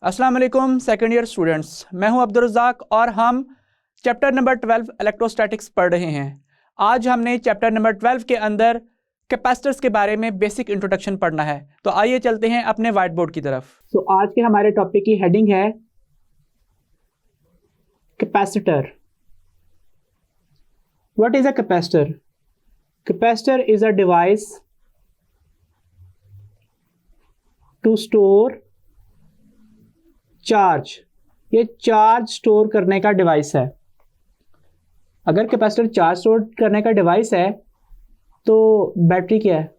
अस्सलाम वालेकुम second year students, मैं हूं अब्दुल रज़ाक और हम चैप्टर नंबर 12 इलेक्ट्रोस्टैटिक्स पढ़ रहे हैं। आज हमने चैप्टर नंबर 12 के अंदर कैपेसिटर्स के बारे में बेसिक इंट्रोडक्शन पढ़ना है। तो आइए चलते हैं अपने वाइट बोर्ड की तरफ। तो आज के हमारे टॉपिक की हेडिंग है capacitor. What is a capacitor? Capacitor is a device to store charge. ये चार्ज स्टोर करने का डिवाइस है। अगर कैपेसिटर चार्ज स्टोर करने का डिवाइस है तो बैटरी क्या है?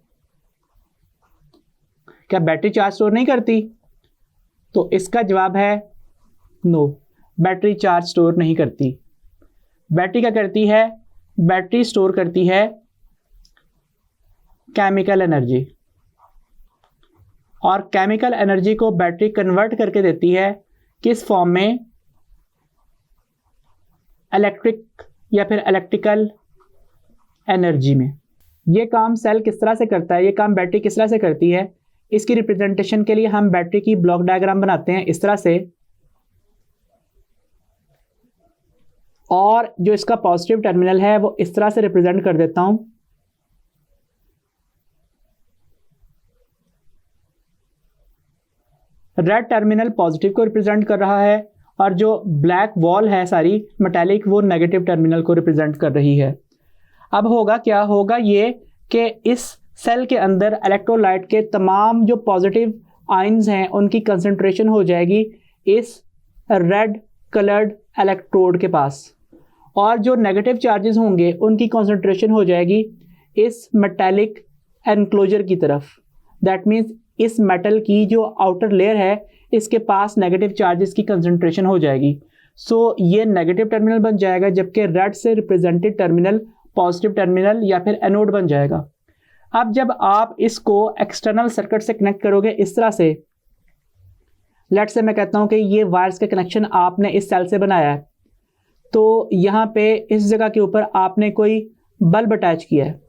क्या बैटरी चार्ज स्टोर नहीं करती? तो इसका जवाब है नो, बैटरी चार्ज स्टोर नहीं करती। बैटरी क्या करती है? बैटरी स्टोर करती है केमिकल एनर्जी, और केमिकल एनर्जी को बैटरी कन्वर्ट करके देती है किस फॉर्म में? इलेक्ट्रिक या फिर इलेक्ट्रिकल एनर्जी में। ये काम सेल किस तरह से करता है, ये काम बैटरी किस तरह से करती है, इसकी रिप्रेजेंटेशन के लिए हम बैटरी की ब्लॉक डायग्राम बनाते हैं इस तरह से। और जो इसका पॉजिटिव टर्मिनल है वो इस तरह से रिप्रेजेंट कर देता हूं। रेड टर्मिनल पॉजिटिव को रिप्रेजेंट कर रहा है और जो ब्लैक वॉल है सारी मेटालिक, वो नेगेटिव टर्मिनल को रिप्रेजेंट कर रही है। अब होगा क्या? होगा ये कि इस सेल के अंदर इलेक्ट्रोलाइट के तमाम जो पॉजिटिव आयंस हैं उनकी कंसंट्रेशन हो जाएगी इस रेड कलर्ड इलेक्ट्रोड के पास, और जो नेगेटिव चार्जेस होंगे उनकी कंसंट्रेशन हो जाएगी इस मेटालिक एनक्लोजर की तरफ। दैट मीन्स इस मेटल की जो आउटर लेयर है इसके पास नेगेटिव चार्जेस की कंसंट्रेशन हो जाएगी। सो ये नेगेटिव टर्मिनल बन जाएगा, जबकि रेड से रिप्रेजेंटेड टर्मिनल पॉजिटिव टर्मिनल या फिर एनोड बन जाएगा। अब जब आप इसको एक्सटर्नल सर्किट से कनेक्ट करोगे इस तरह से, लेट से मैं कहता हूं कि ये वायर्स का कनेक्शन आपने इस सेल से बनाया है, तो यहां पे इस जगह के ऊपर आपने कोई बल्ब अटैच किया है।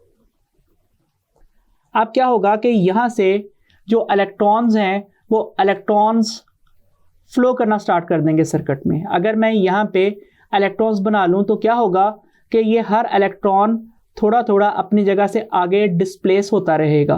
अब क्या होगा कि यहां से जो इलेक्ट्रॉन्स हैं वो इलेक्ट्रॉन्स फ्लो करना स्टार्ट कर देंगे सर्किट में। अगर मैं यहाँ पे इलेक्ट्रॉन्स बना लूँ तो क्या होगा कि ये हर इलेक्ट्रॉन थोड़ा थोड़ा अपनी जगह से आगे डिस्प्लेस होता रहेगा,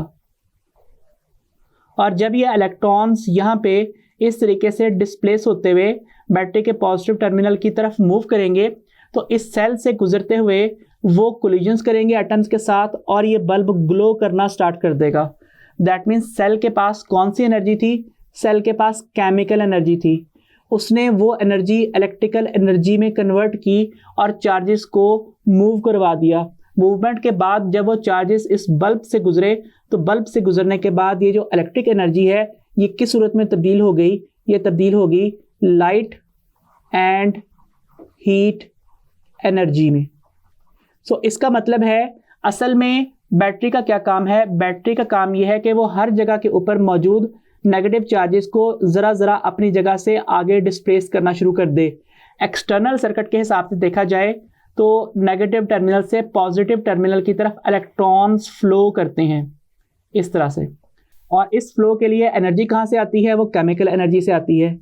और जब ये इलेक्ट्रॉन्स यहाँ पे इस तरीके से डिस्प्लेस होते हुए बैटरी के पॉजिटिव टर्मिनल की तरफ मूव करेंगे तो इस सेल से गुजरते हुए वो कोलिजन्स करेंगे एटम्स के साथ और ये बल्ब ग्लो करना स्टार्ट कर देगा। दैट मीन्स सेल के पास कौन सी एनर्जी थी? सेल के पास केमिकल एनर्जी थी। उसने वो एनर्जी इलेक्ट्रिकल एनर्जी में कन्वर्ट की और चार्जेस को मूव करवा दिया। मूवमेंट के बाद जब वो चार्जेस इस बल्ब से गुजरे तो बल्ब से गुजरने के बाद ये जो इलेक्ट्रिक एनर्जी है ये किस सूरत में तब्दील हो गई? ये तब्दील हो गई लाइट एंड हीट एनर्जी में। सो इसका मतलब है असल में बैटरी का क्या काम है? बैटरी का काम यह है कि वो हर जगह के ऊपर मौजूद नेगेटिव चार्जेस को ज़रा ज़रा अपनी जगह से आगे डिस्प्लेस करना शुरू कर दे। एक्सटर्नल सर्किट के हिसाब से देखा जाए तो नेगेटिव टर्मिनल से पॉजिटिव टर्मिनल की तरफ इलेक्ट्रॉन्स फ्लो करते हैं इस तरह से, और इस फ्लो के लिए एनर्जी कहाँ से आती है? वो केमिकल एनर्जी से आती है।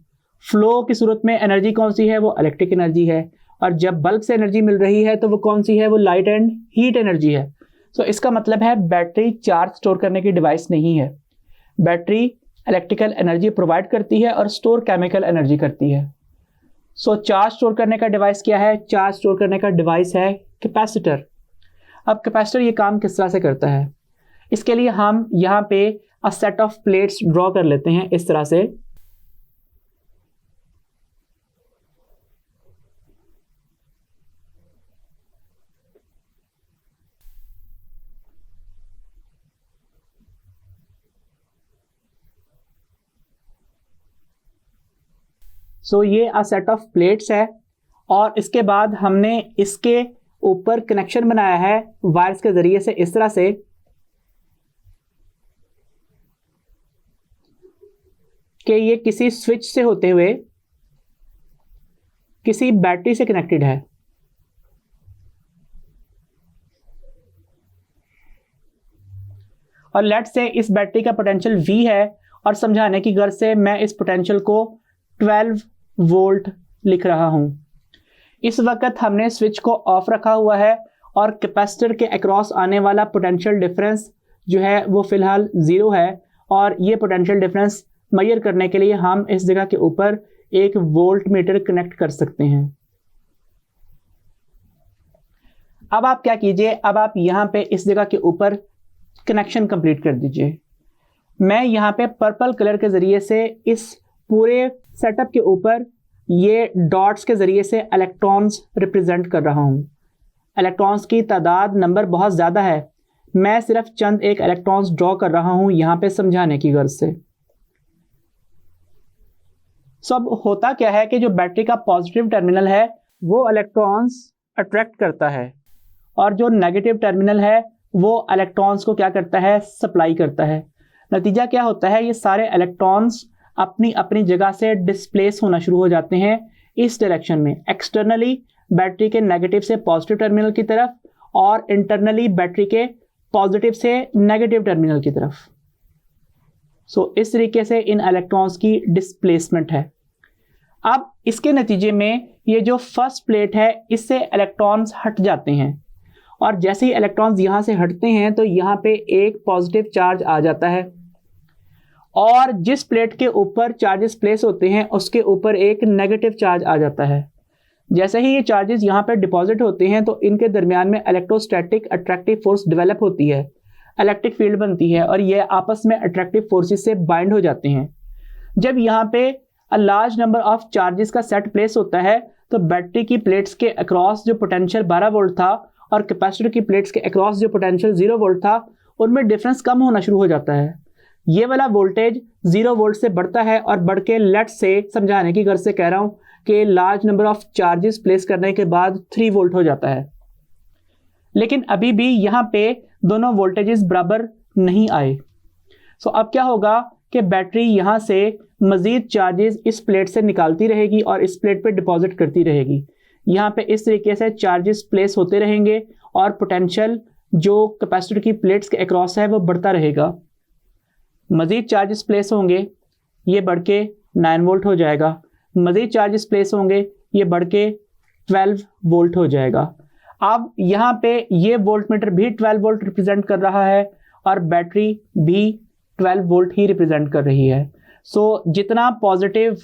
फ्लो की सूरत में एनर्जी कौन सी है? वो इलेक्ट्रिक एनर्जी है। और जब बल्ब से एनर्जी मिल रही है तो वो कौन सी है? वो लाइट एंड हीट एनर्जी है। तो इसका मतलब है बैटरी चार्ज स्टोर करने की डिवाइस नहीं है। बैटरी इलेक्ट्रिकल एनर्जी प्रोवाइड करती है और स्टोर केमिकल एनर्जी करती है। सो चार्ज स्टोर करने का डिवाइस क्या है? चार्ज स्टोर करने का डिवाइस है कैपेसिटर। अब कैपेसिटर ये काम किस तरह से करता है? इसके लिए हम यहाँ पे a set of plates draw कर लेते हैं इस तरह से। सो ये अ सेट ऑफ प्लेट्स है, और इसके बाद हमने इसके ऊपर कनेक्शन बनाया है वायर्स के जरिए से इस तरह से कि ये किसी स्विच से होते हुए किसी बैटरी से कनेक्टेड है। और लेट से इस बैटरी का पोटेंशियल V है और समझाने की गर्ज से मैं इस पोटेंशियल को 12 वोल्ट लिख रहा हूं। इस वक्त हमने स्विच को ऑफ रखा हुआ है और कैपेसिटर के अक्रॉस आने वाला पोटेंशियल डिफरेंस जो है वो फिलहाल 0 है, और ये पोटेंशियल डिफरेंस मेजर करने के लिए हम इस जगह के ऊपर एक वोल्ट मीटर कनेक्ट कर सकते हैं। अब आप क्या कीजिए, अब आप यहाँ पे इस जगह के ऊपर कनेक्शन कंप्लीट कर दीजिए। मैं यहाँ पे पर्पल कलर के ज़रिए से इस पूरे सेटअप के ऊपर ये डॉट्स के ज़रिए से इलेक्ट्रॉन्स रिप्रेजेंट कर रहा हूँ। इलेक्ट्रॉन्स की तादाद नंबर बहुत ज़्यादा है, मैं सिर्फ चंद एक इलेक्ट्रॉन्स ड्रॉ कर रहा हूँ यहाँ पे समझाने की गर्ज से। अब होता क्या है कि जो बैटरी का पॉजिटिव टर्मिनल है वो इलेक्ट्रॉन्स अट्रैक्ट करता है, और जो नेगेटिव टर्मिनल है वो इलेक्ट्रॉन्स को क्या करता है, सप्लाई करता है। नतीजा क्या होता है, ये सारे इलेक्ट्रॉन्स अपनी अपनी जगह से डिस्प्लेस होना शुरू हो जाते हैं इस डायरेक्शन में, एक्सटर्नली बैटरी के नेगेटिव से पॉजिटिव टर्मिनल की तरफ, और इंटरनली बैटरी के पॉजिटिव से नेगेटिव टर्मिनल की तरफ। इस तरीके से इन इलेक्ट्रॉन्स की डिस्प्लेसमेंट है। अब इसके नतीजे में ये जो फर्स्ट प्लेट है इससे इलेक्ट्रॉन्स हट जाते हैं, और जैसे ही इलेक्ट्रॉन्स यहाँ से हटते हैं तो यहाँ पे एक पॉजिटिव चार्ज आ जाता है, और जिस प्लेट के ऊपर चार्जेस प्लेस होते हैं उसके ऊपर एक नेगेटिव चार्ज आ जाता है। जैसे ही ये चार्जेस यहाँ पे डिपॉजिट होते हैं तो इनके दरमियान में इलेक्ट्रोस्टैटिक अट्रैक्टिव फोर्स डेवलप होती है, इलेक्ट्रिक फील्ड बनती है, और ये आपस में अट्रैक्टिव फोर्सेस से बाइंड हो जाते हैं। जब यहाँ पे a large number of charges का सेट प्लेस होता है तो बैटरी की प्लेट्स के अक्रॉस जो पोटेंशियल 12 वोल्ट था और कैपेसिटर की प्लेट्स के अक्रॉस जो पोटेंशियल 0 वोल्ट था उनमें डिफरेंस कम होना शुरू हो जाता है। ये वाला वोल्टेज 0 वोल्ट से बढ़ता है और बढ़ के लेट्स से समझाने की गर्ज से कह रहा हूँ कि large number of charges place करने के बाद 3 वोल्ट हो जाता है। लेकिन अभी भी यहाँ पे दोनों वोल्टेजेस बराबर नहीं आए। अब क्या होगा कि बैटरी यहाँ से मज़ीद चार्जेस इस प्लेट से निकालती रहेगी और इस प्लेट पे डिपॉजिट करती रहेगी। यहाँ पे इस तरीके से चार्जेस प्लेस होते रहेंगे और पोटेंशियल जो कैपेसिटर की प्लेट्स के अक्रॉस है वो बढ़ता रहेगा। मज़ीद चार्जेस प्लेस होंगे, ये बढ़ के 9 वोल्ट हो जाएगा। मज़ीद चार्जेस प्लेस होंगे, ये बढ़ के 12 वोल्ट हो जाएगा। अब यहाँ पे ये वोल्ट मीटर भी 12 वोल्ट रिप्रेजेंट कर रहा है और बैटरी भी 12 वोल्ट ही रिप्रेजेंट कर रही है। जितना पॉजिटिव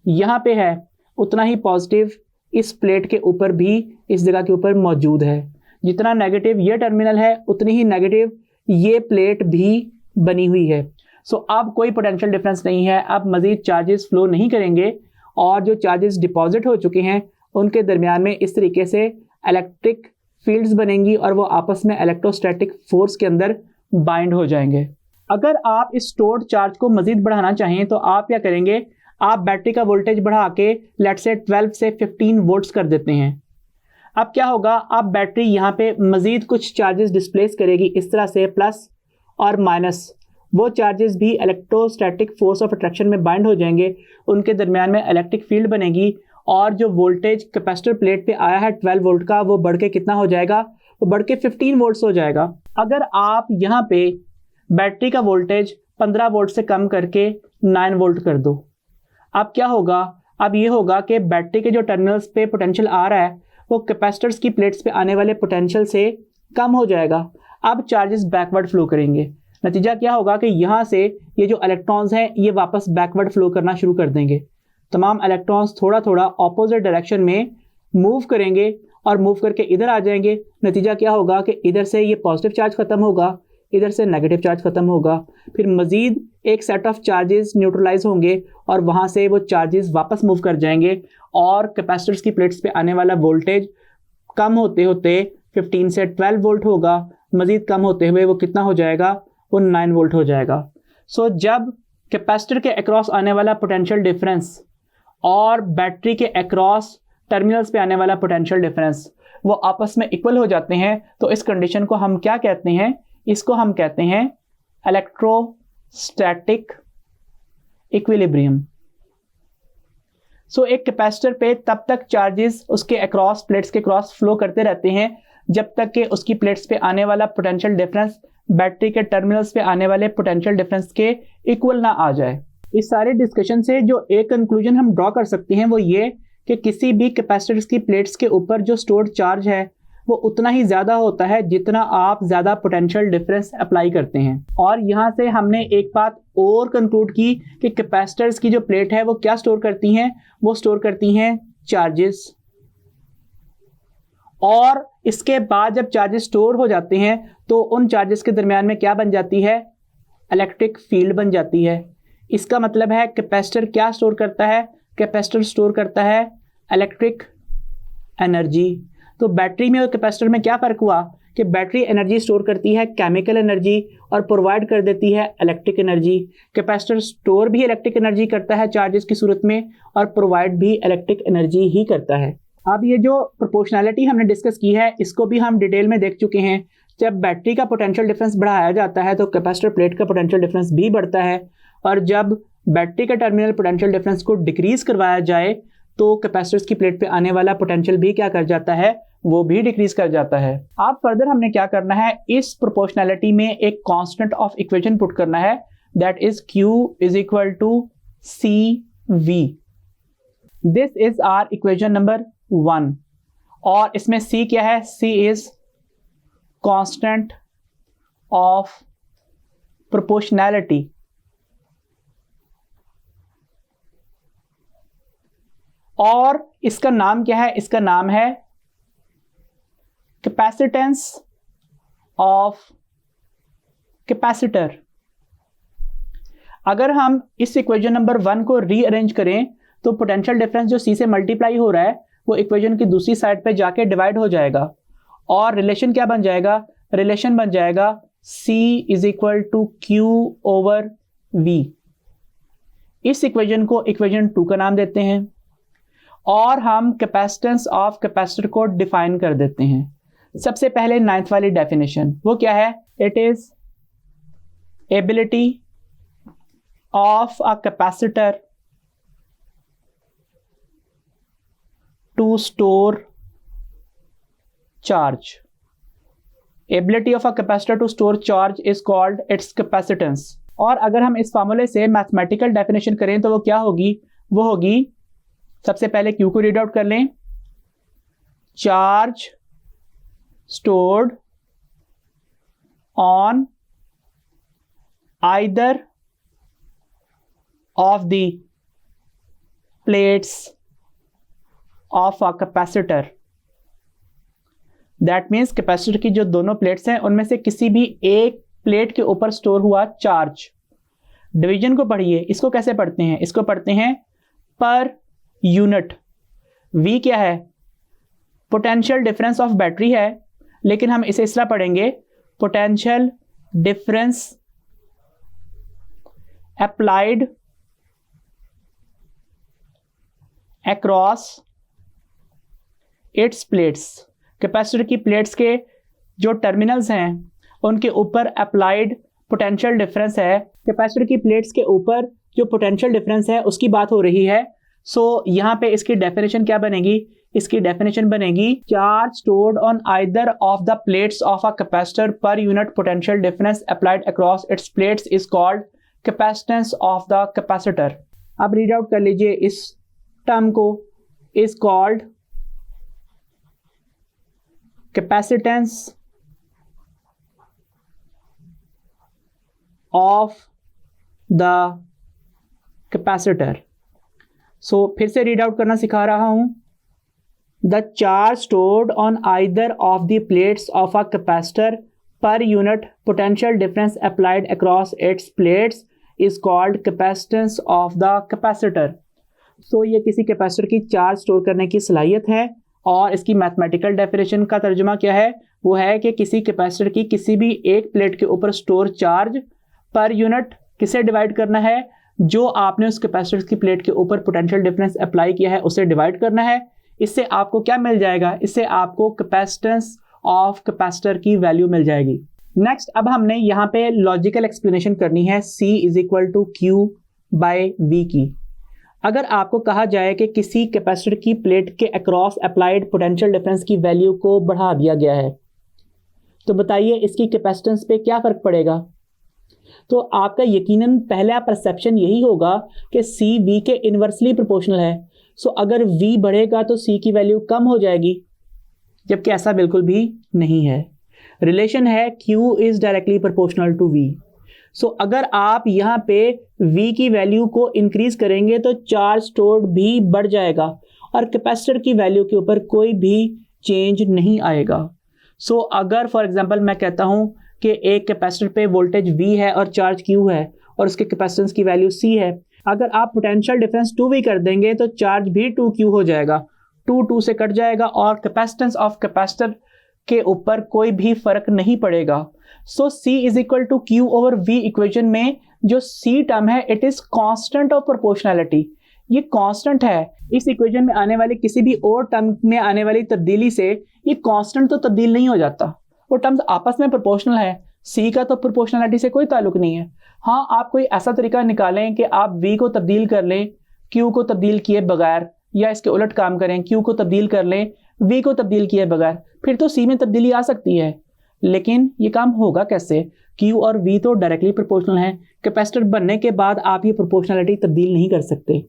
यहाँ पे है उतना ही पॉजिटिव इस प्लेट के ऊपर भी, इस जगह के ऊपर मौजूद है। जितना नेगेटिव ये टर्मिनल है उतनी ही नेगेटिव ये प्लेट भी बनी हुई है। अब कोई पोटेंशियल डिफरेंस नहीं है, अब मज़ीद चार्जेस फ्लो नहीं करेंगे और जो चार्जेस डिपॉजिट हो चुके हैं उनके दरमियान में इस तरीके से इलेक्ट्रिक फील्ड्स बनेंगी और वो आपस में इलेक्ट्रोस्टैटिक फोर्स के अंदर बाइंड हो जाएंगे। अगर आप इस स्टोर्ड चार्ज को मज़ीद बढ़ाना चाहें तो आप क्या करेंगे, आप बैटरी का वोल्टेज बढ़ा के लेट्स से 12 से 15 वोल्ट्स कर देते हैं। अब क्या होगा, आप बैटरी यहाँ पे मज़ीद कुछ चार्जेस डिस्प्लेस करेगी इस तरह से, प्लस और माइनस। वो चार्जेस भी इलेक्ट्रोस्टैटिक फोर्स ऑफ अट्रैक्शन में बाइंड हो जाएंगे, उनके दरमियान में इलेक्ट्रिक फील्ड बनेगी और जो वोल्टेज कैपेसिटर प्लेट पे आया है 12 वोल्ट का वो बढ़ के कितना हो जाएगा, वो बढ़ के 15 वोल्ट्स हो जाएगा। अगर आप यहाँ पे बैटरी का वोल्टेज 15 वोल्ट से कम करके 9 वोल्ट कर दो, अब क्या होगा, अब ये होगा कि बैटरी के जो टर्मिनल्स पे पोटेंशियल आ रहा है वो कैपेसिटर्स की प्लेट्स पे आने वाले पोटेंशियल से कम हो जाएगा। अब चार्जेस बैकवर्ड फ्लो करेंगे। नतीजा क्या होगा कि यहाँ से ये जो इलेक्ट्रॉन्स हैं ये वापस बैकवर्ड फ्लो करना शुरू कर देंगे। तमाम इलेक्ट्रॉन्स थोड़ा थोड़ा ऑपोजिट डायरेक्शन में मूव करेंगे और मूव करके इधर आ जाएंगे। नतीजा क्या होगा कि इधर से ये पॉजिटिव चार्ज ख़त्म होगा, इधर से नेगेटिव चार्ज ख़त्म होगा, फिर मज़ीद एक सेट ऑफ चार्जेस न्यूट्रलाइज होंगे और वहाँ से वो चार्जेस वापस मूव कर जाएंगे और कैपेसिटर्स की प्लेट्स पे आने वाला वोल्टेज कम होते होते 15 से 12 वोल्ट होगा, मज़ीद कम होते हुए वो कितना हो जाएगा, वो 9 वोल्ट हो जाएगा। जब कैपेसिटर के अक्रॉस आने वाला पोटेंशियल डिफरेंस और बैटरी के अक्रॉस टर्मिनल्स पे आने वाला पोटेंशियल डिफरेंस वो आपस में इक्वल हो जाते हैं तो इस कंडीशन को हम क्या कहते हैं, इसको हम कहते हैं इलेक्ट्रोस्टैटिक इक्विलिब्रियम। एक कैपेसिटर पे तब तक चार्जेस उसके अक्रॉस, प्लेट्स के क्रॉस फ्लो करते रहते हैं जब तक कि उसकी प्लेट्स पे आने वाला पोटेंशियल डिफरेंस बैटरी के टर्मिनल्स पे आने वाले पोटेंशियल डिफरेंस के इक्वल ना आ जाए। इस सारे डिस्कशन से जो एक कंक्लूजन हम ड्रॉ कर सकते हैं वो ये कि किसी भी कैपेसिटर्स की प्लेट्स के ऊपर जो स्टोर्ड चार्ज है वो उतना ही ज़्यादा होता है जितना आप ज़्यादा पोटेंशियल डिफरेंस अप्लाई करते हैं। और यहाँ से हमने एक बात और कंक्लूड की कि कैपेसिटर्स की जो प्लेट है वो क्या स्टोर करती हैं, वो स्टोर करती हैं चार्जेस। और इसके बाद जब चार्जेस स्टोर हो जाते हैं तो उन चार्जेस के दरमियान में क्या बन जाती है, इलेक्ट्रिक फील्ड बन जाती है। इसका मतलब है कैपेसिटर क्या स्टोर करता है, कैपेसिटर स्टोर करता है इलेक्ट्रिक एनर्जी। तो बैटरी में और कैपेसिटर में क्या फ़र्क हुआ कि बैटरी एनर्जी स्टोर करती है केमिकल एनर्जी और प्रोवाइड कर देती है इलेक्ट्रिक एनर्जी। कैपेसिटर स्टोर भी इलेक्ट्रिक एनर्जी करता है चार्जेस की सूरत में और प्रोवाइड भी इलेक्ट्रिक एनर्जी ही करता है। अब ये जो प्रोपोर्शनैलिटी हमने डिस्कस की है इसको भी हम डिटेल में देख चुके हैं। जब बैटरी का पोटेंशियल डिफरेंस बढ़ाया जाता है तो कैपेसिटर प्लेट का पोटेंशियल डिफरेंस भी बढ़ता है, और जब बैटरी का टर्मिनल पोटेंशियल डिफरेंस को डिक्रीज करवाया जाए तो कैपेसिटर्स की प्लेट पे आने वाला पोटेंशियल भी क्या कर जाता है, वो भी डिक्रीज कर जाता है। अब फर्दर हमने क्या करना है, इस प्रोपोर्शनैलिटी में एक कांस्टेंट ऑफ इक्वेशन पुट करना है, that is Q is equal to CV। This is our equation number 1 और इसमें C क्या है, C is constant of proportionality. और इसका नाम क्या है, इसका नाम है कैपेसिटेंस ऑफ कैपेसिटर। अगर हम इस इक्वेशन नंबर 1 को रीअरेंज करें तो पोटेंशियल डिफरेंस जो C से मल्टीप्लाई हो रहा है वो इक्वेशन की दूसरी साइड पे जाके डिवाइड हो जाएगा और रिलेशन क्या बन जाएगा, रिलेशन बन जाएगा C is equal to Q over V। इस इक्वेशन को इक्वेशन 2 का नाम देते हैं और हम कैपेसिटेंस ऑफ कैपेसिटर को डिफाइन कर देते हैं। सबसे पहले 9th वाली डेफिनेशन वो क्या है, it is ability of a capacitor to store charge. Ability of a capacitor to store charge is called its capacitance. और अगर हम इस फॉर्मूले से मैथमेटिकल डेफिनेशन करें तो वो क्या होगी, वो होगी, सबसे पहले Q को रीड आउट कर लें, charge stored on either of the plates of a capacitor. That means capacitor की जो दोनों प्लेट्स हैं उनमें से किसी भी एक प्लेट के ऊपर स्टोर हुआ चार्ज। डिवीजन को पढ़िए, इसको कैसे पढ़ते हैं, इसको पढ़ते हैं पर यूनिट। V क्या है, पोटेंशियल डिफरेंस ऑफ बैटरी है, लेकिन हम इसे इस तरह पढ़ेंगे, potential difference applied across its plates. Capacitor की प्लेट्स के जो टर्मिनल्स हैं उनके ऊपर अप्लाइड पोटेंशियल डिफरेंस है। कैपेसिटर की प्लेट्स के ऊपर जो पोटेंशियल डिफरेंस है उसकी बात हो रही है। सो यहाँ पे इसकी डेफिनेशन क्या बनेगी, इसकी डेफिनेशन बनेगी, charge stored on either of the plates of a capacitor per unit potential difference applied across its plates is called capacitance of the capacitor. अब रीड आउट कर लीजिए इस टर्म को, is called capacitance of the capacitor. So फिर से read out करना सिखा रहा हूं, the charge stored on either of the plates of a capacitor per unit potential difference applied across its plates is called capacitance of the capacitor. So ये किसी capacitor की charge store करने की सलाहियत है और इसकी मैथमेटिकल डेफिनेशन का तर्जुमा क्या है, वो है कि किसी कैपेसिटर की किसी भी एक प्लेट के ऊपर स्टोर चार्ज पर यूनिट किसे डिवाइड करना है, जो आपने उस कैपेसिटर की प्लेट के ऊपर पोटेंशियल डिफरेंस अप्लाई किया है उसे डिवाइड करना है। इससे आपको क्या मिल जाएगा, इससे आपको कैपेसिटेंस ऑफ कैपेसिटर की वैल्यू मिल जाएगी। नेक्स्ट अब हमने यहाँ पे लॉजिकल एक्सप्लेनेशन करनी है C is equal to Q by V की। अगर आपको कहा जाए कि किसी कैपेसिटर की प्लेट के अक्रॉस अप्लाइड पोटेंशियल डिफरेंस की वैल्यू को बढ़ा दिया गया है तो बताइए इसकी कैपेसिटेंस पे क्या फ़र्क पड़ेगा। तो आपका यकीनन पहला परसेप्शन यही होगा कि सी वी के इन्वर्सली प्रोपोर्शनल है। सो अगर वी बढ़ेगा तो सी की वैल्यू कम हो जाएगी, जबकि ऐसा बिल्कुल भी नहीं है। रिलेशन है Q is directly proportional to V। So अगर आप यहाँ पे V की वैल्यू को इंक्रीज करेंगे तो चार्ज स्टोर्ड भी बढ़ जाएगा और कैपेसिटर की वैल्यू के ऊपर कोई भी चेंज नहीं आएगा। सो अगर फॉर एग्जांपल मैं कहता हूँ कि एक कैपेसिटर पे वोल्टेज V है और चार्ज Q है और उसके कैपेसिटेंस की वैल्यू C है, अगर आप पोटेंशियल डिफरेंस 2V कर देंगे तो चार्ज भी 2Q हो जाएगा, 2 से कट जाएगा और कैपेसिटेंस ऑफ कैपेसिटर के ऊपर कोई भी फर्क नहीं पड़ेगा। So C is equal to Q over V equation में जो C टर्म है it is constant of proportionality, ये कांस्टेंट है। इस इक्वेशन में आने वाली किसी भी और टर्म में आने वाली तब्दीली से ये कांस्टेंट तो तब्दील नहीं हो जाता, वो टर्म्स आपस में प्रोपोर्शनल है। C का तो प्रोपोर्शनैलिटी से कोई ताल्लुक नहीं है। हाँ, आप कोई ऐसा तरीका निकालें कि आप V को तब्दील कर लें Q को तब्दील किए बगैर, या इसके उलट काम करें, Q को तब्दील कर लें V को तब्दील किए बगैर, फिर तो C में तब्दीली आ सकती है। लेकिन ये काम होगा कैसे? Q और V तो डायरेक्टली प्रोपोर्शनल हैं। कैपेसिटर बनने के बाद आप ये प्रोपोर्शनैलिटी तब्दील नहीं कर सकते।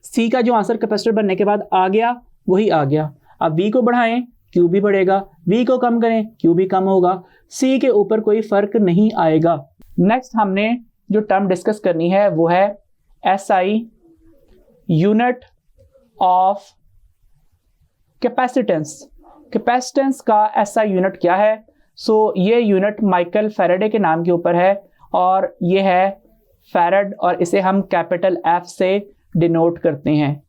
C का जो आंसर कैपेसिटर बनने के बाद आ गया वही आ गया। अब V को बढ़ाएं Q भी बढ़ेगा, V को कम करें Q भी कम होगा, C के ऊपर कोई फर्क नहीं आएगा। नेक्स्ट हमने जो टर्म डिस्कस करनी है वो है SI, unit of capacitance. Capacitance का SI यूनिट क्या है? सो ये यूनिट माइकल फैराडे के नाम के ऊपर है और ये है फैराड और इसे हम कैपिटल F से डिनोट करते हैं।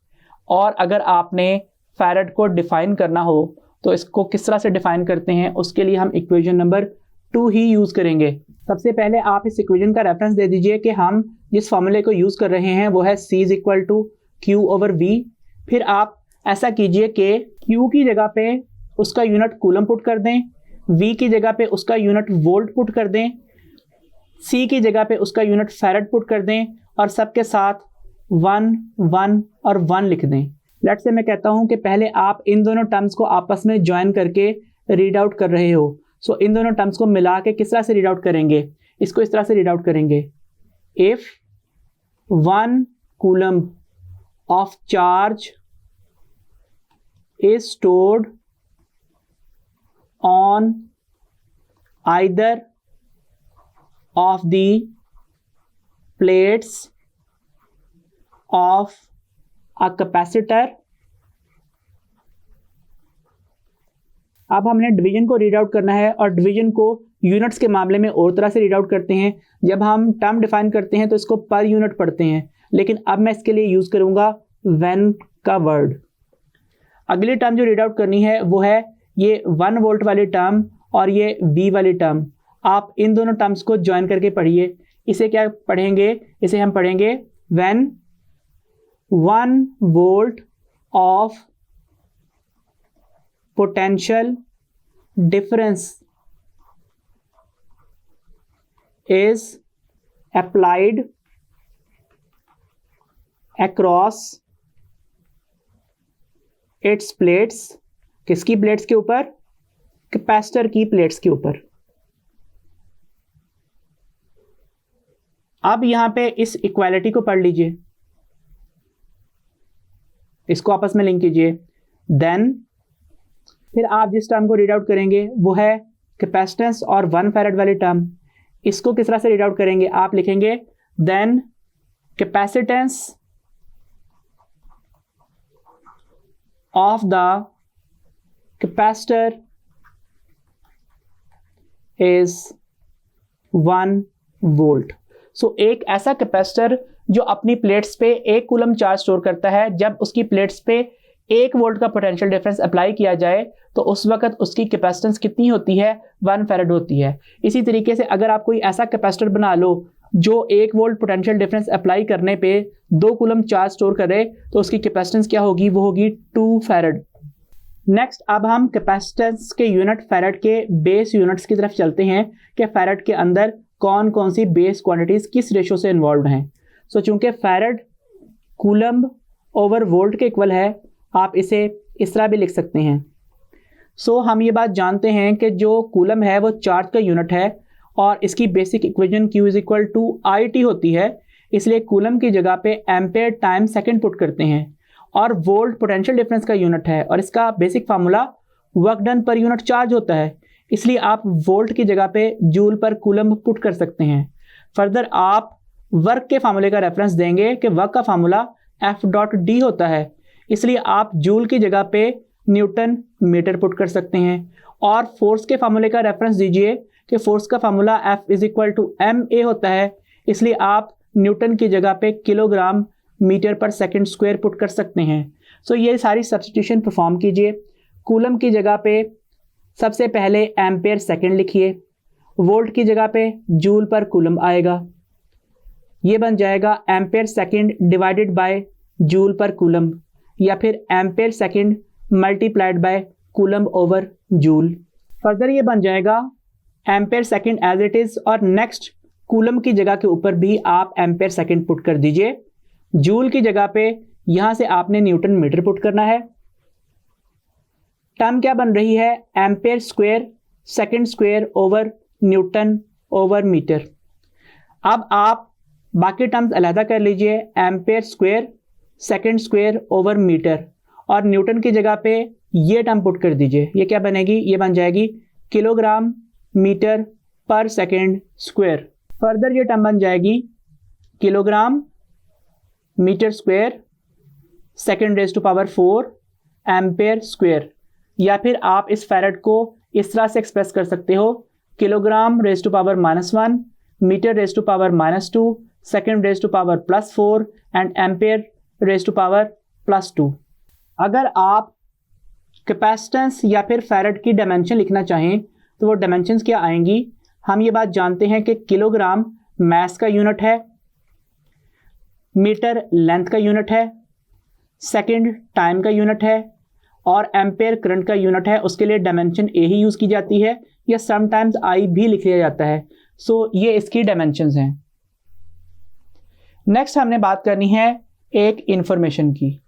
और अगर आपने फैराड को डिफाइन करना हो तो इसको किस तरह से डिफाइन करते हैं, उसके लिए हम इक्वेशन नंबर 2 ही यूज़ करेंगे। सबसे पहले आप इस इक्वेशन का रेफरेंस दे दीजिए कि हम जिस फॉर्मूले को यूज़ कर रहे हैं वो है C is equal to Q over V। फिर आप ऐसा कीजिए कि Q की जगह पे उसका यूनिट कूलम पुट कर दें, V की जगह पे उसका यूनिट वोल्ट पुट कर दें, C की जगह पे उसका यूनिट फैराड पुट कर दें और सबके साथ 1, 1 और 1 लिख दें। लेट्स से मैं कहता हूं कि पहले आप इन दोनों टर्म्स को आपस में ज्वाइन करके रीड आउट कर रहे हो। सो इन दोनों टर्म्स को मिला के किस तरह से रीड आउट करेंगे? इसको इस तरह से रीड आउट करेंगे, if 1 coulomb of charge is stored on either of the plates of a capacitor। अब हमने डिवीजन को रीड आउट करना है और डिवीजन को यूनिट्स के मामले में और तरह से रीड आउट करते हैं। जब हम टर्म डिफाइन करते हैं तो इसको पर यूनिट पढ़ते हैं, लेकिन अब मैं इसके लिए यूज करूंगा व्हेन का वर्ड। अगली टर्म जो रीड आउट करनी है वो है ये 1 वोल्ट वाली टर्म और ये V वाली टर्म। आप इन दोनों टर्म्स को ज्वाइन करके पढ़िए। इसे क्या पढ़ेंगे? इसे हम पढ़ेंगे when 1 volt of potential difference is applied across its plates। किसकी प्लेट्स के ऊपर? कैपेसिटर की प्लेट्स के ऊपर। अब यहां पे इस इक्वालिटी को पढ़ लीजिए, इसको आपस में लिंक कीजिए। देन फिर आप जिस टर्म को रीड आउट करेंगे वो है कैपेसिटेंस और 1 फैराड वाली टर्म। इसको किस तरह से रीड आउट करेंगे? आप लिखेंगे then capacitance of the capacitor is 1 volt. So एक ऐसा कैपेसिटर जो अपनी प्लेट्स पे 1 कूलम चार्ज स्टोर करता है, जब उसकी प्लेट्स पे 1 वोल्ट का पोटेंशियल डिफरेंस अप्लाई किया जाए तो उस वक्त उसकी कैपेसिटेंस कितनी होती है? 1 फैराड होती है। इसी तरीके से अगर आप कोई ऐसा कैपेसिटर बना लो जो 1 वोल्ट पोटेंशियल डिफरेंस अप्लाई करने पे 2 कूलम चार्ज स्टोर करे तो उसकी कैपेसिटेंस क्या होगी? वो होगी 2 फैराड। नेक्स्ट अब हम कैपेसिटेंस के यूनिट फैराड के बेस यूनिट्स की तरफ चलते हैं कि फैराड के अंदर कौन कौन सी बेस क्वांटिटीज किस रेशो से इन्वॉल्व हैं। सो चूंकि फैराड कूलम ओवर वोल्ट के इक्वल है, आप इसे इस तरह भी लिख सकते हैं। सो हम ये बात जानते हैं कि जो कूलम है वो चार्ज का यूनिट है और इसकी basic equation Q is equal to IT होती है, इसलिए कूलम की जगह पे एम्पेयर टाइम सेकंड पुट करते हैं और वोल्ट पोटेंशियल डिफरेंस का यूनिट है और इसका basic formula work done per unit charge होता है, इसलिए आप वोल्ट की जगह पे जूल पर कूलम पुट कर सकते हैं। फर्दर आप वर्क के फार्मूले का रेफरेंस देंगे कि वर्क का फार्मूला F.D होता है, इसलिए आप जूल की जगह पे न्यूटन मीटर पुट कर सकते हैं और फोर्स के फार्मूले का रेफरेंस दीजिए कि फोर्स का formula F is equal to MA होता है, इसलिए आप न्यूटन की जगह पे kilogram metre per second square put कर सकते हैं। सो ये सारी सब्स्टिट्यूशन परफॉर्म कीजिए। कूलम की जगह पे सबसे पहले एम्पेयर सेकंड लिखिए, वोल्ट की जगह पे जूल पर कूलम आएगा, ये बन जाएगा ampere second divided by joule per coulomb या फिर ampere second multiplied by coulomb over joule. Further ये बन जाएगा ampere second as it is और नेक्स्ट कूलम की जगह के ऊपर भी आप एम्पेयर सेकंड पुट कर दीजिए। जूल की जगह पे यहां से आपने न्यूटन मीटर पुट करना है। टर्म क्या बन रही है, ampere square second square over newton over metre. अब आप बाकी टर्म्स अलहदा कर लीजिए, ampere square second square over metre और न्यूटन की जगह पे ये टर्म पुट कर दीजिए। ये क्या बनेगी, ये बन जाएगी kilogram metre per second square. Further ये टर्म बन जाएगी kilogram metre square second raise to power 4 ampere square, या फिर आप इस फैरेड को इस तरह से एक्सप्रेस कर सकते हो, kilogram raise to power -1 metre raise to power -2 second raise to power +4 and ampere raise to power +2। अगर आप कैपेसिटेंस या फिर फैरेड की डायमेंशन लिखना चाहें तो वो डायमेंशंस क्या आएंगी। हम ये बात जानते हैं कि किलोग्राम मास का यूनिट है, मीटर लेंथ का यूनिट है, सेकंड टाइम का यूनिट है और एम्पेयर करंट का यूनिट है। उसके लिए डायमेंशन ए ही यूज़ की जाती है या समटाइम्स आई भी लिख लिया जाता है। सो ये इसकी डायमेंशंस हैं। नेक्स्ट हमने बात करनी है एक इंफॉर्मेशन की,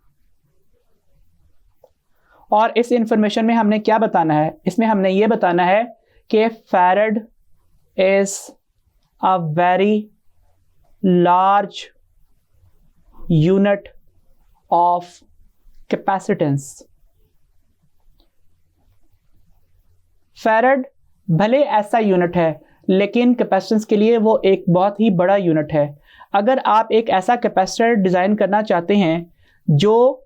और इस इंफॉर्मेशन में हमने क्या बताना है, इसमें हमने ये बताना है कि farad is a very large unit of capacitance. Farad भले ऐसा यूनिट है लेकिन कैपेसिटेंस के लिए वो एक बहुत ही बड़ा यूनिट है। अगर आप एक ऐसा कैपेसिटर डिज़ाइन करना चाहते हैं जो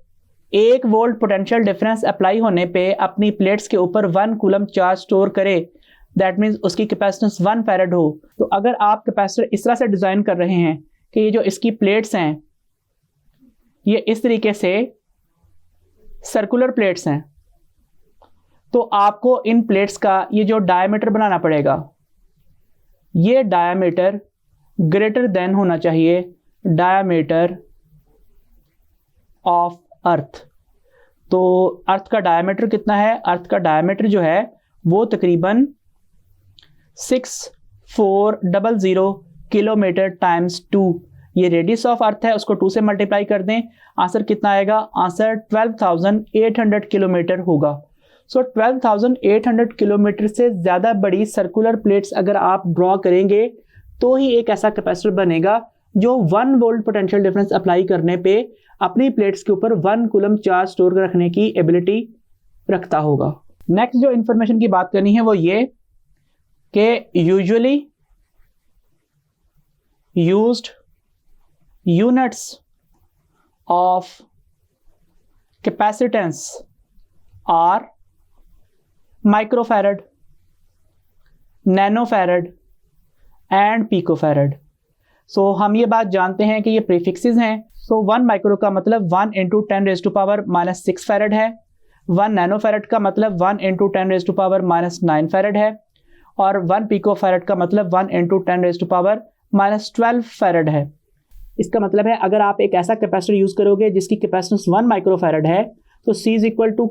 1 वोल्ट पोटेंशियल डिफरेंस अप्लाई होने पे अपनी प्लेट्स के ऊपर 1 कूलम चार्ज स्टोर करे, दैट मीन्स उसकी कैपेसिटेंस 1 फैरेड हो, तो अगर आप कैपेसिटर इस तरह से डिज़ाइन कर रहे हैं कि ये जो इसकी प्लेट्स हैं ये इस तरीके से सर्कुलर प्लेट्स हैं, तो आपको इन प्लेट्स का ये जो डायमीटर बनाना पड़ेगा, ये डायमीटर ग्रेटर देन होना चाहिए डायमीटर ऑफ अर्थ। तो अर्थ का डायमीटर कितना है, अर्थ का डायमीटर जो है वो तकरीबन 6400 किलोमीटर टाइम्स 2, ये रेडियस ऑफ अर्थ है, उसको 2 से मल्टीप्लाई कर दें, आंसर कितना आएगा, आंसर 12,800 किलोमीटर होगा। सो 12,800 किलोमीटर से ज़्यादा बड़ी सर्कुलर प्लेट्स अगर आप ड्रॉ करेंगे तो ही एक ऐसा कैपेसिटर बनेगा जो 1 वोल्ट पोटेंशियल डिफरेंस अप्लाई करने पे अपनी प्लेट्स के ऊपर 1 कूलम चार्ज स्टोर रखने की एबिलिटी रखता होगा। नेक्स्ट जो इंफॉर्मेशन की बात करनी है वो ये कि usually used units of capacitance are microfarad, nanofarad and picofarad. So हम ये बात जानते हैं कि ये प्रीफिक्सेस हैं। सो 1 माइक्रो का मतलब 1 × 10⁻⁻6 फैरड है, 1 नैनोफैरड का मतलब 1 × 10⁻⁻9 फैरड है और 1 पिकोफैरड का मतलब 1 × 10⁻12 फैरड है। इसका मतलब है अगर आप एक ऐसा कैपेसिटर यूज़ करोगे जिसकी कैपेसिटेंस 1 माइक्रोफैरड है तो C =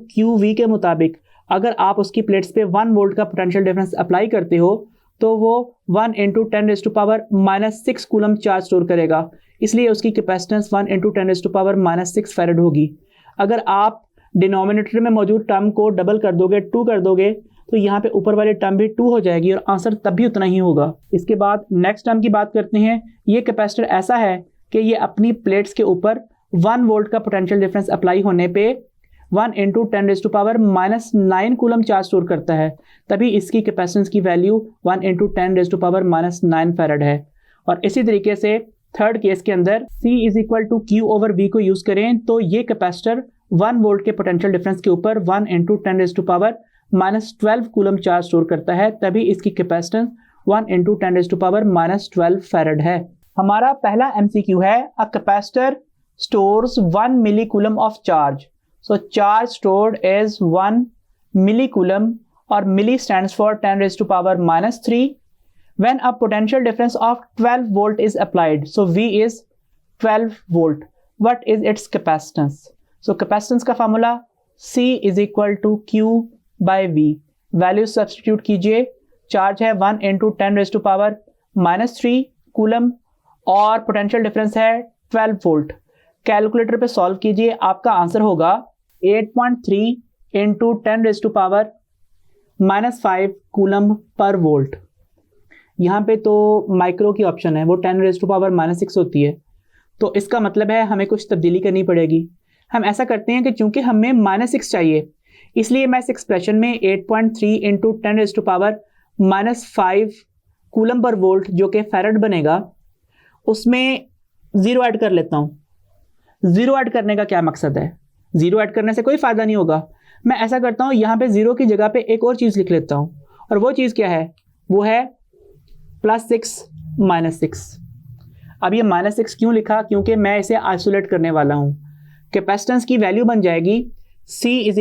QV के मुताबिक अगर आप उसकी प्लेट्स पे 1 वोल्ट का पोटेंशियल डिफरेंस अप्लाई करते हो तो वो 1 × 10⁻⁻6 कूलम चार्ज स्टोर करेगा, इसलिए उसकी कैपेसिटेंस 1 × 10⁻⁻6 फैरड होगी। अगर आप डिनोमिनेटर में मौजूद टर्म को डबल कर दोगे, 2 कर दोगे, तो यहाँ पे ऊपर वाले टर्म भी 2 हो जाएगी और आंसर तब भी उतना ही होगा। इसके बाद नेक्स्ट टर्म की बात करते हैं। ये कैपेसिटर ऐसा है कि ये अपनी प्लेट्स के ऊपर 1 वोल्ट का पोटेंशियल डिफरेंस अप्लाई होने पे 1 × 10⁻⁻9 कूलम चार्ज स्टोर करता है, तभी इसकी कैपेसिटेंस की वैल्यू 1 × 10⁻⁻9 फैराड है। और इसी तरीके से थर्ड केस के अंदर C = Q/V को यूज़ करें तो ये कैपेसिटर 1 वोल्ट के पोटेंशियल डिफरेंस के ऊपर 1 × 10⁻12 कूलम चार्ज स्टोर करता है, तभी इसकी कैपेसिटेंस 1 × 10⁻12 फैराड है। हमारा पहला MCQ है, a capacitor stores 1 milli coulomb of charge. So charge stored is 1 millicoulomb, or milli stands for 10⁻³ when a potential difference of 12 volt is applied. So V is 12 volt. What is its capacitance? So capacitance का formula C = Q/V। Value substitute कीजिए। Charge है 1 × 10⁻³ coulomb और potential difference है 12 volt. Calculator पे solve कीजिए, आपका answer होगा 8.3 × 10⁻⁻5 coulomb per volt. यहाँ पे तो माइक्रो की ऑप्शन है, वो 10⁻⁻6 होती है, तो इसका मतलब है हमें कुछ तब्दीली करनी पड़ेगी। हम ऐसा करते हैं कि चूंकि हमें -6 चाहिए, इसलिए मैं इस एक्सप्रेशन में 8.3 × 10⁻⁻5 कूलम पर वोल्ट जो कि फैराड बनेगा, उसमें 0 ऐड कर लेता हूँ। 0 ऐड करने का क्या मकसद है? 0 ऐड करने से कोई फ़ायदा नहीं होगा। मैं ऐसा करता हूँ, यहाँ पे 0 की जगह पे एक और चीज़ लिख लेता हूँ, और वो चीज़ क्या है? वो है +6 -6। अब ये -6 क्यों लिखा? क्योंकि मैं इसे आइसोलेट करने वाला हूँ। कैपेसिटेंस की वैल्यू बन जाएगी C =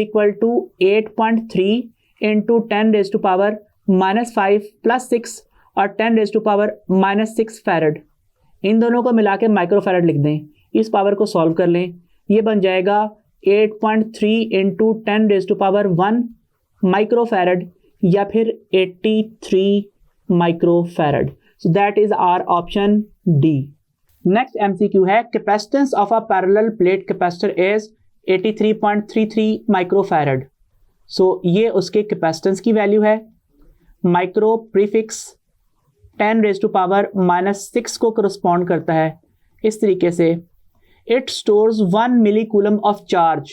8.3 × 10⁻⁻5 + 6 और 10⁻⁻6 फैराड। इन दोनों को मिला के माइक्रो फैराड लिख दें। इस पावर को सॉल्व कर लें, ये बन जाएगा 8.3 × 10⁻1 माइक्रो फैराड या फिर 83 micro farad. So that is our option D. Next MCQ है, capacitance of a parallel plate capacitor is 83.33 micro farad. So ये उसके कैपेसिटेंस की वैल्यू है। माइक्रो प्रीफिक्स 10⁻⁻6 को करस्पॉन्ड करता है। इस तरीके से it stores 1 milli coulomb of charge.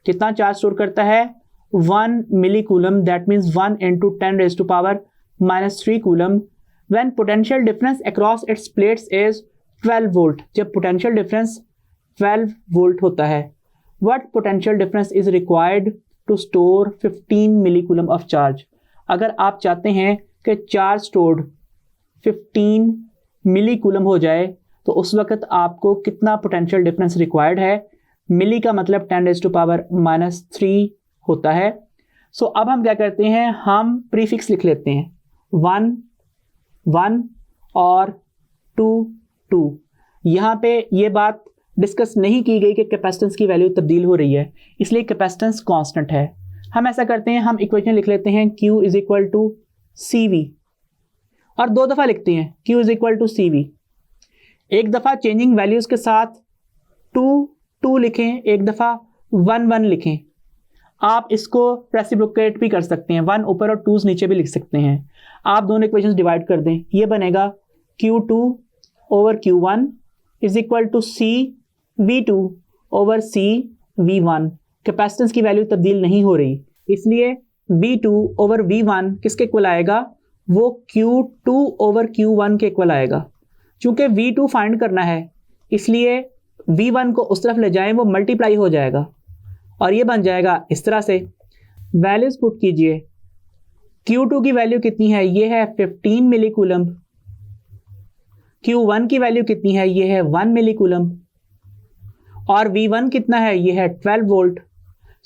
कितना चार्ज स्टोर करता है? 1 मिली coulomb, that means 1 × 10⁻³ coulomb when potential difference across its plates is 12 volt. जब पोटेंशियल डिफरेंस 12 वोल्ट होता है। What potential difference is required to store 15 milli coulomb of charge. अगर आप चाहते हैं कि चार्ज स्टोर्ड 15 मिली कूलम हो जाए, तो उस वक्त आपको कितना पोटेंशियल डिफरेंस रिक्वायर्ड है? मिली का मतलब 10⁻³ होता है। सो अब हम क्या करते हैं, हम प्रीफिक्स लिख लेते हैं 1 1 और 2 2। यहाँ पे ये बात डिस्कस नहीं की गई कि कैपेसिटेंस की वैल्यू तब्दील हो रही है, इसलिए कैपेसिटेंस कांस्टेंट है। हम ऐसा करते हैं, हम इक्वेशन लिख लेते हैं Q = CV और 2 दफ़ा लिखते हैं Q = CV। एक दफ़ा चेंजिंग वैल्यूज़ के साथ 2 2 लिखें, एक दफ़ा 1 1 लिखें। आप इसको रेसिप्रोकेट भी कर सकते हैं, 1 ऊपर और 2 नीचे भी लिख सकते हैं। आप दोनों इक्वेशंस डिवाइड कर दें, ये बनेगा Q2/Q1 = CV2/CV1। कैपेसिटेंस की वैल्यू तब्दील नहीं हो रही, इसलिए V2/V1 किसके इक्वल आएगा? वो Q2/Q1 के इक्वल आएगा। चूंकि V2 फाइंड करना है, इसलिए V1 को उस तरफ ले जाएं, वो मल्टीप्लाई हो जाएगा और ये बन जाएगा इस तरह से। वैल्यूज पुट कीजिए। Q2 की वैल्यू कितनी है? ये है 15 मिली कूलम। Q1 की वैल्यू कितनी है? ये है 1 मिली कूलम। और V1 कितना है? ये है 12 volt.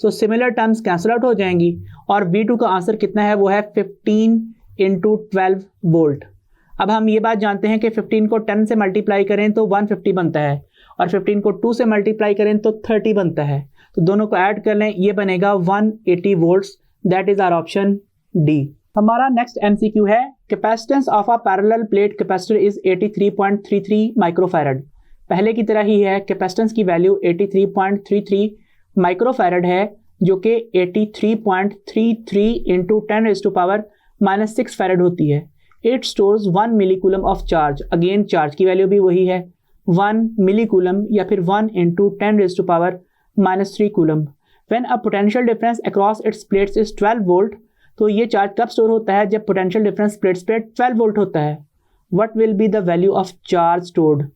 So similar terms cancel out हो जाएंगी और V2 का आंसर कितना है? वो है 15 × 12 वोल्ट। अब हम ये बात जानते हैं कि 15 को 10 से मल्टीप्लाई करें तो 150 बनता है और 15 को 2 से मल्टीप्लाई करें तो 30 बनता है। तो दोनों को ऐड कर लें, ये बनेगा 180 volts. That is our option D. हमारा नेक्स्ट MCQ है, capacitance of a parallel plate capacitor is 83.33 microfarad. पहले की तरह ही है, कैपेसिटेंस की वैल्यू 83.33 माइक्रोफैरड है, जो कि 83.33 इंटू 10⁻⁻6 फैरेड होती है। It stores 1 millicoulomb of charge. Again charge की वैल्यू भी वही है 1 मिलीकूलम या फिर 1 into 10⁻⁻3 coulomb. When a potential difference across its plates is 12 volt, तो ये चार्ज कब स्टोर होता है? जब पोटेंशियल डिफरेंस प्लेट्स पे 12 वोल्ट होता है। What will be the value of charge stored?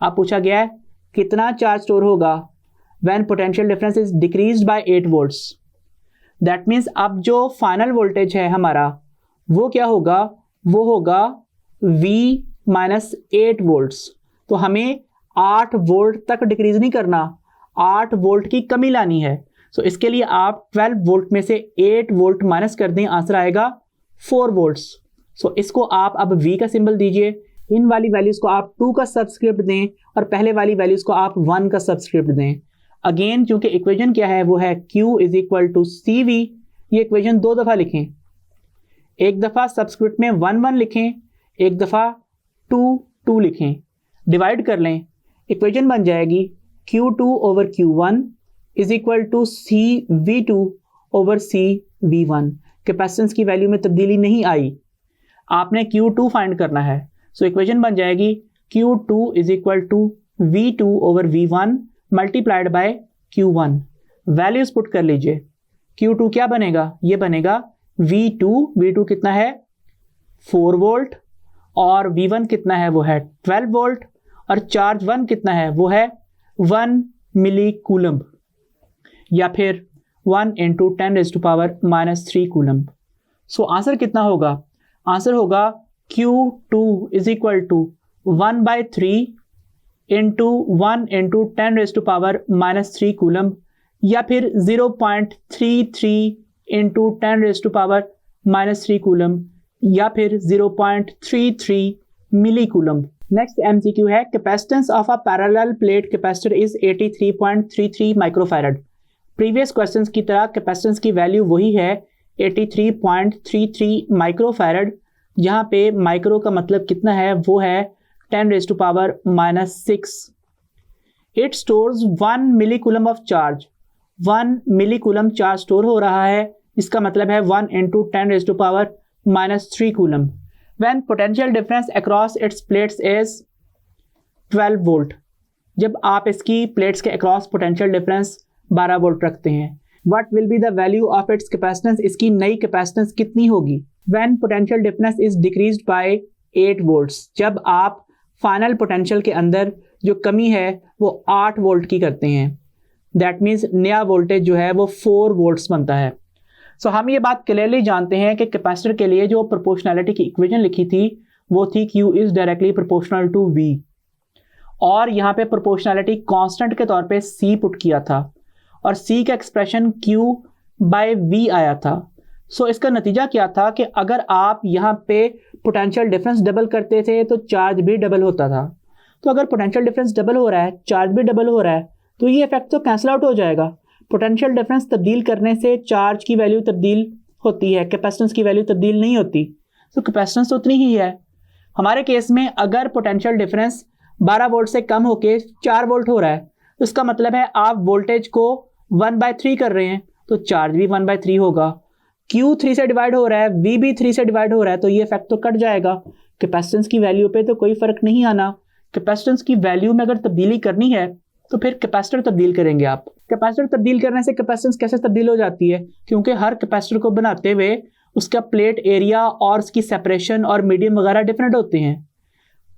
आप पूछा गया है कितना चार्ज स्टोर होगा when potential difference is decreased bye 8 volts. That means अब जो फाइनल वोल्टेज है हमारा वो क्या होगा? वो होगा V माइनस 8 वोल्ट्स। तो हमें 8 वोल्ट तक डिक्रीज नहीं करना, 8 वोल्ट की कमी लानी है। सो इसके लिए आप 12 वोल्ट में से 8 वोल्ट माइनस कर दें, आंसर आएगा 4 वोल्ट्स। सो इसको आप अब V का सिंबल दीजिए, इन वाली वैल्यूज को आप 2 का सबस्क्रिप्ट दें और पहले वाली वैल्यूज को आप 1 का सबस्क्रिप्ट दें। अगेन क्योंकि इक्वेशन क्या है? वो है Q is equal to CV। ये इक्वेशन 2 दफ़ा लिखें, एक दफ़ा सबस्क्रिप्ट में 1 1 लिखें, एक दफ़ा 2 2 लिखें, डिवाइड कर लें, इक्वेशन बन जाएगी Q2 ओवर Q1 is equal to CV2 over CV1। Capacitance की वैल्यू में तब्दीली नहीं आई, आपने Q2 फाइंड करना है। सो इक्वेशन बन जाएगी Q2 is equal to V2 over V1 multiplied by Q1। Values put कर लीजिए, Q2 क्या बनेगा? ये बनेगा V2 कितना है? 4 वोल्ट, और V1 कितना है? वो है 12 वोल्ट, और चार्ज 1 कितना है? वो है 1 मिली कूलम या फिर 1 इंटू 10⁻⁻3 कूलम। सो आंसर कितना होगा? आंसर होगा Q2 is equal to 1/3 into 1 into 10⁻⁻3 coulomb या फिर 0.33 इंटू 10⁻⁻3 कूलम या फिर 0.33 मिली कूलम। नेक्स्ट MCQ है capacitance of a parallel plate capacitor is 83.33 microfarad. Previous questions की तरह कैपेसिटेंस की वैल्यू वही है 83.33 माइक्रोफैरड, जहाँ पे माइक्रो का मतलब कितना है? वो है 10⁻⁻6। It stores 1 millicoulomb of charge. 1 millicoulomb charge store हो रहा है, इसका मतलब है 1 into 10⁻⁻3 coulomb. When potential difference across its plates is 12 volt, जब आप इसकी प्लेट्स के अक्रॉस पोटेंशियल डिफरेंस 12 वोल्ट रखते हैं। What will be the value of its capacitance? इसकी नई कैपेसिटेंस कितनी होगी? When potential difference is decreased by 8 volts, जब आप फाइनल पोटेंशियल के अंदर जो कमी है वो 8 वोल्ट की करते हैं। दैट मीन्स नया वोल्टेज जो है वो 4 वोल्ट्स बनता है। सो हम ये बात क्लियरली जानते हैं कि कैपेसिटर के लिए जो प्रोपोर्शनैलिटी की इक्वेशन लिखी थी वो थी Q is directly proportional to V, और यहाँ पे प्रोपोर्शनैलिटी कांस्टेंट के तौर पे C पुट किया था और C का एक्सप्रेशन Q बाय V आया था। सो इसका नतीजा क्या था कि अगर आप यहाँ पे पोटेंशियल डिफरेंस डबल करते थे तो चार्ज भी डबल होता था। तो अगर पोटेंशियल डिफरेंस डबल हो रहा है, चार्ज भी डबल हो रहा है, तो ये इफेक्ट तो कैंसिल आउट हो जाएगा। पोटेंशियल डिफरेंस तब्दील करने से चार्ज की वैल्यू तब्दील होती है, कैपेसिटेंस की वैल्यू तब्दील नहीं होती। तो कैपेसिटेंस तो उतनी ही है। हमारे केस में अगर पोटेंशियल डिफरेंस 12 वोल्ट से कम होकर 4 वोल्ट हो रहा है, तो इसका मतलब है आप वोल्टेज को 1/3 कर रहे हैं, तो चार्ज भी 1/3 होगा। Q 3 से डिवाइड हो रहा है, V भी 3 से डिवाइड हो रहा है, तो ये इफेक्ट तो कट जाएगा। कैपेसिटेंस की वैल्यू पे तो कोई फर्क नहीं आना। कैपेसिटेंस की वैल्यू में अगर तब्दीली करनी है तो फिर कैपेसिटर तब्दील करेंगे आप। कैपेसिटर तब्दील करने से कैपेसिटेंस कैसे तब्दील हो जाती है? क्योंकि हर कैपेसिटर को बनाते हुए उसका प्लेट एरिया और उसकी सेपरेशन और मीडियम वगैरह डिफरेंट होते हैं।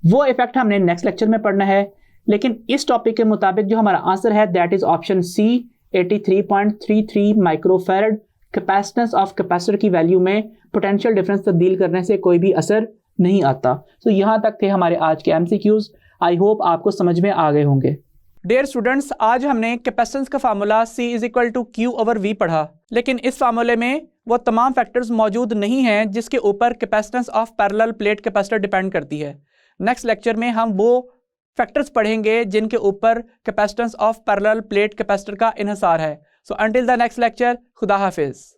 वो इफेक्ट हमने नेक्स्ट लेक्चर में पढ़ना है, लेकिन इस टॉपिक के मुताबिक जो हमारा आंसर है that is option C 83.33 microfarad. Capacitance of capacitor की वैल्यू में पोटेंशियल डिफरेंस तब्दील करने से कोई भी असर नहीं आता। तो यहाँ तक थे हमारे आज के MCQs। आई होप आपको समझ में आ गए होंगे। डियर स्टूडेंट्स, आज हमने कैपेसिटेंस का formula C is equal to Q over V पढ़ा, लेकिन इस फार्मूले में वो तमाम फैक्टर्स मौजूद नहीं हैं जिसके ऊपर capacitance of parallel plate capacitor depend करती है। नेक्स्ट लेक्चर में हम वो फैक्टर्स पढ़ेंगे जिनके ऊपर capacitance of parallel plate capacitor का इन्हिसार है। So until the next lecture, खुदा हाफिज।